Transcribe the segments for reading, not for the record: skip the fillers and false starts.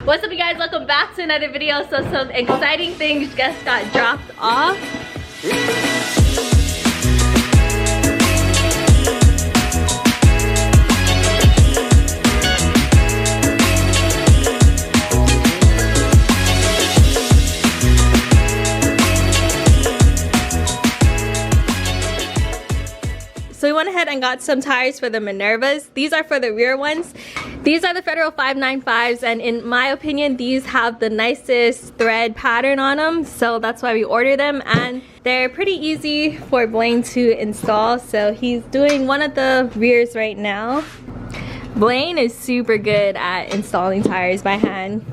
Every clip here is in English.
What's up, you guys? Welcome back to another video. So some exciting things just got dropped off. So we went ahead and got some tires for the Minervas. These are for the rear ones. These are the Federal 595s, and in my opinion, these have the nicest thread pattern on them. So that's why we ordered them, and they're pretty easy for Blaine to install. So he's doing one of the rears right now. Blaine is super good at installing tires by hand.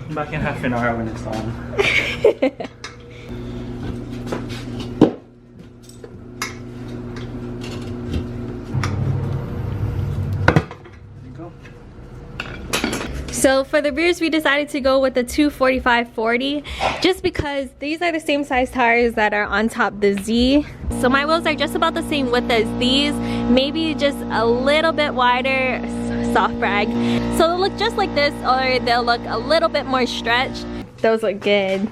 I'm back in half an hour when it's on. So for the rears, we decided to go with the 245/40 just because these are the same size tires that are on top the Z. So my wheels are just about the same width as these, maybe just a little bit wider, soft brag. So they'll look just like this, or they'll look a little bit more stretched. Those look good.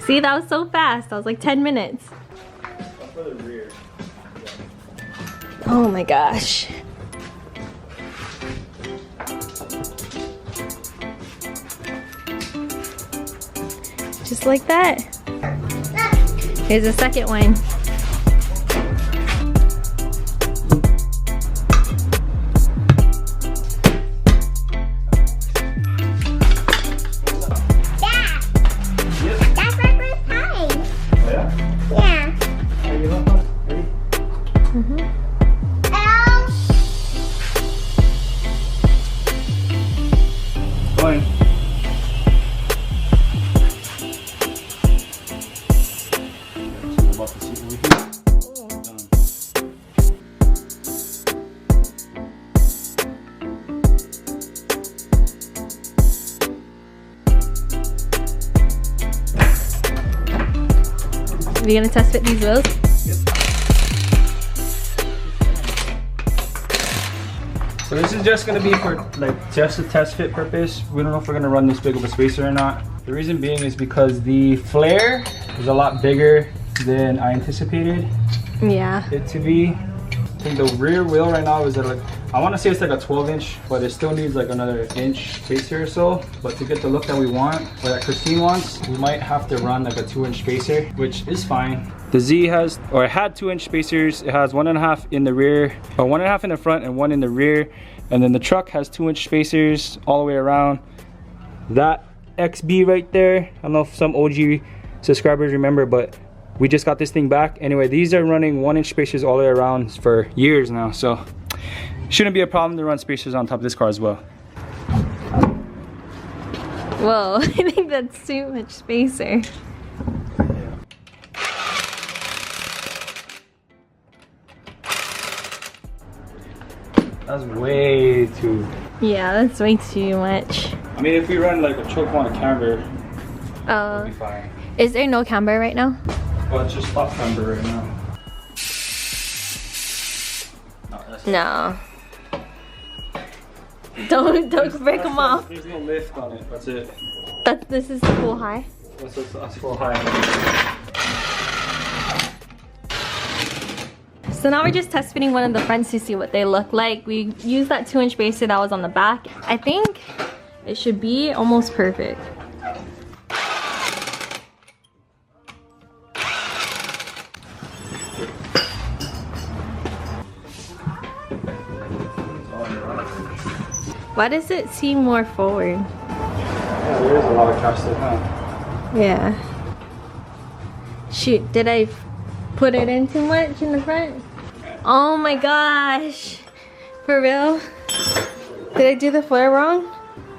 See, that was so fast. That was like 10 minutes. For the rear. Oh my gosh. Just like that. Here's the second one. Dad! Yep. That's my first time. Oh yeah? Yeah. Are you ready? Mm-hmm. Going. Are you gonna test fit these wheels? So this is just gonna be for like just a test fit purpose. We don't know if we're gonna run this big of a spacer or not. The reason being is because the flare is a lot bigger than I anticipated Yeah. it to be. I think the rear wheel right now is at like, I want to say it's like a 12-inch, but it still needs like another inch spacer or so. But to get the look that we want, or that Christine wants, we might have to run like a 2-inch spacer, which is fine. The Z has, or it had 2-inch spacers. It has 1.5 in the rear, or 1.5 in the front and 1 in the rear. And then the truck has 2-inch spacers all the way around. That XB right there, I don't know if some OG subscribers remember, but we just got this thing back. Anyway, these are running 1-inch spacers all the way around for years now, so shouldn't be a problem to run spacers on top of this car as well. Whoa, I think that's too much spacer. That's way too. Yeah, that's way too much. I mean, if we run like a choke on a camber, it'll be fine. Is there no camber right now? Well, it's just top camber right now. No. Don't break them off. There's no lift on it. That's it. This is full high. That's full high. So now we're just test fitting one of the fronts to see what they look like. We used that 2-inch spacer that was on the back. I think it should be almost perfect. Why does it seem more forward? Yeah, there is a lot of casting, huh? Yeah. Shoot, did I put it in too much in the front? Oh my gosh. For real? Did I do the flare wrong?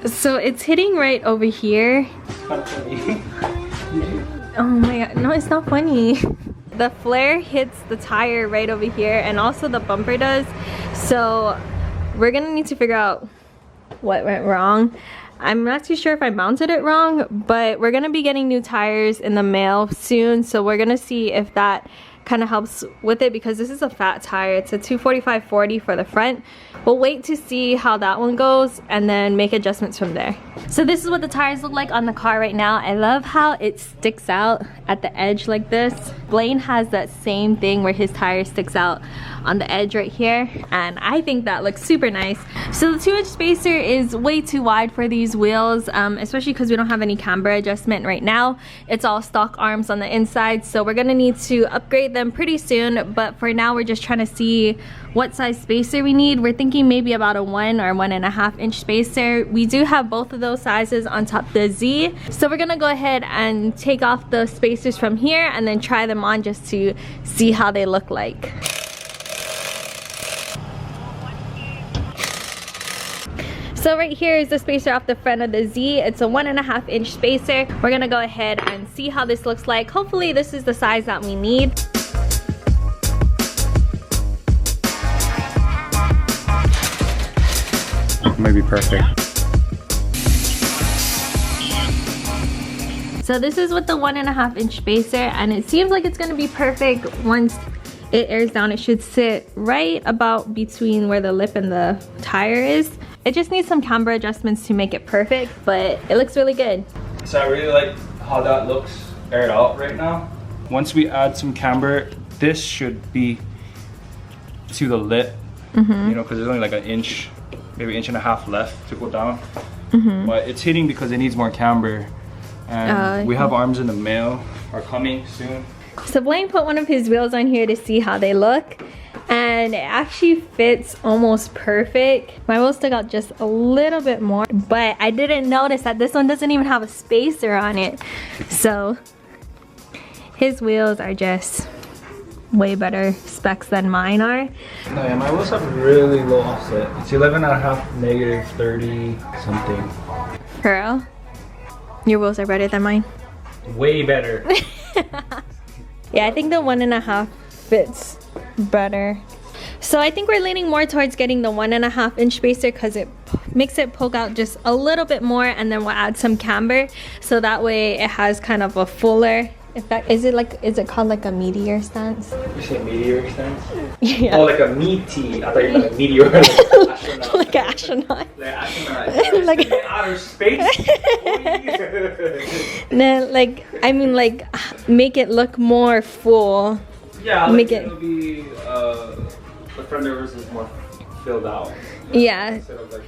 So it's hitting right over here. It's kind of funny. Oh my god, no, it's not funny. The flare hits the tire right over here, and also the bumper does. So we're gonna need to figure out what went wrong. I'm not too sure if I mounted it wrong, but we're gonna be getting new tires in the mail soon, so we're gonna see if that kind of helps with it because this is a fat tire. It's a 245/40 for the front. We'll wait to see how that one goes and then make adjustments from there. So this is what the tires look like on the car right now. I love how it sticks out at the edge like this. Blaine has that same thing where his tire sticks out on the edge right here, and I think that looks super nice. So the 2-inch spacer is way too wide for these wheels, especially because we don't have any camber adjustment right now. It's all stock arms on the inside, so we're gonna need to upgrade them pretty soon, but for now we're just trying to see what size spacer we need. We're thinking maybe about a 1 or 1.5 inch spacer. We do have both of those sizes on top of the Z, so we're gonna go ahead and take off the spacers from here and then try them on just to see how they look like. So right here is the spacer off the front of the Z. It's a 1.5 inch spacer. We're gonna go ahead and see how this looks like. Hopefully this is the size that we need. Maybe perfect. So this is with the 1.5 inch spacer, and it seems like it's gonna be perfect. Once it airs down, it should sit right about between where the lip and the tire is. It just needs some camber adjustments to make it perfect, but it looks really good. So I really like how that looks aired out right now. Once we add some camber, this should be to the lip, you know, because there's only like an inch, maybe 1.5 inches left to go down. But it's hitting because it needs more camber. And we have arms in the mail are coming soon. So Blaine put one of his wheels on here to see how they look, and it actually fits almost perfect. My wheel stuck out just a little bit more, but I didn't notice that this one doesn't even have a spacer on it. So his wheels are just way better specs than mine are. No, yeah, my wheels have really low offset. It's 11.5, negative 30 something. Girl, your wheels are better than mine. Way better. Yeah, I think the 1.5 fits better. So I think we're leaning more towards getting the 1.5 inch spacer because it makes it poke out just a little bit more, and then we'll add some camber so that way it has kind of a fuller effect. Is it called like a meteor stance? You say meteor stance? Yeah. Oh, like a meaty. I thought you meant a meteor. Like astronaut. Like an astronaut. Like astronaut. Like in outer space. No, like I mean like make it look more full. Yeah, make like it. It'll be the front doors is more filled out. Yeah. Instead of like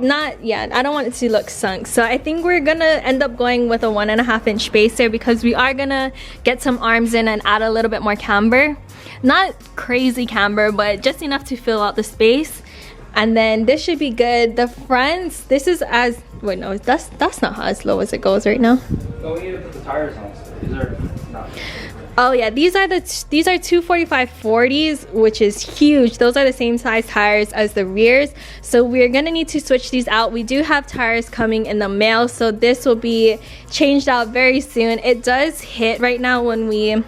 Not yeah, I don't want it to look sunk, so I think we're gonna end up going with a 1.5 inch spacer because we are gonna get some arms in and add a little bit more camber. Not crazy camber, but just enough to fill out the space, and then this should be good. The fronts, this is as wait no, that's not how as low as it goes right now. no, we need to put the tires on. So these are not. Oh yeah, these are 245/40s, which is huge. Those are the same size tires as the rears, so we're gonna need to switch these out. We do have tires coming in the mail, so this will be changed out very soon. It does hit right now when we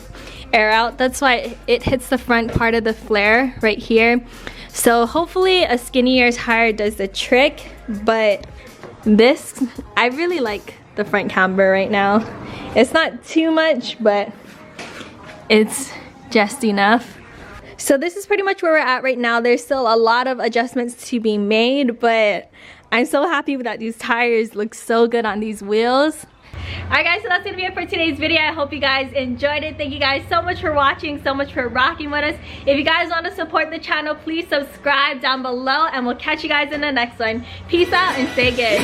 air out. That's why it hits the front part of the flare right here. So hopefully a skinnier tire does the trick, but this, I really like the front camber right now. It's not too much, but it's just enough. So this is pretty much where we're at right now. There's still a lot of adjustments to be made, but I'm so happy that these tires look so good on these wheels. Alright guys, so that's gonna be it for today's video. I hope you guys enjoyed it. Thank you guys so much for watching, so much for rocking with us. If you guys want to support the channel, please subscribe down below, and we'll catch you guys in the next one. Peace out and stay good.